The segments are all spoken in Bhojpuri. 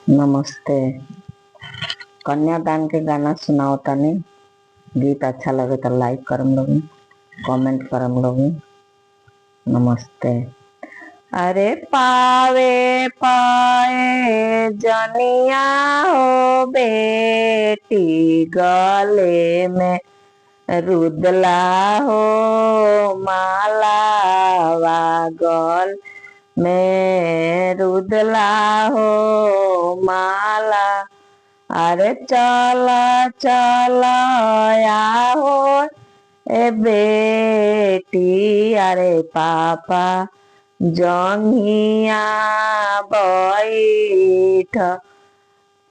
नमस्ते। कन्यादान के गाना सुनाओ तनी। गीत अच्छा लगे तो लाइक करम लोगी, कमेंट करम लोगी। नमस्ते। अरे पावे पाए जनिया हो बेटी, गले में रुदला हो माला, गल में रुदला हो माला। अरे चला चला हो ए बेटी, अरे पापा जंघिया बैठ।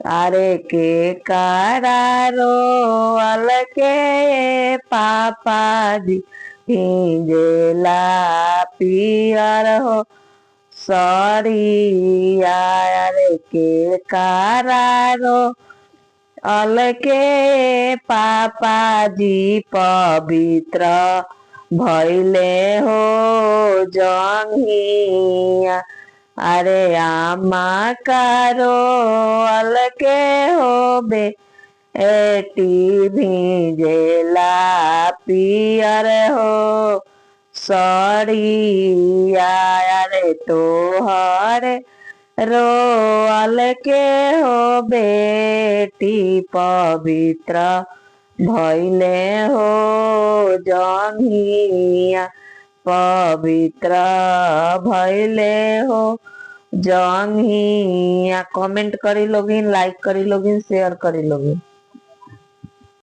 अरे के करारो अलके पापा जी, भिंजेला पियर हो सरिया। अरे के करारो अलके पापा जी, पवित्र भैले हो जंघिया। अरे आमा कारो अलके हो बेटी, भिंजेला पियर हो सरिया। अरे तोहर रोअल के हो बेटी, पवित्र भैले हो जंघिया। पवित्र भैले हो जंघिया। कमेंट करी लोगिन, लाइक करी लोगिन, शेयर करी लोगिन।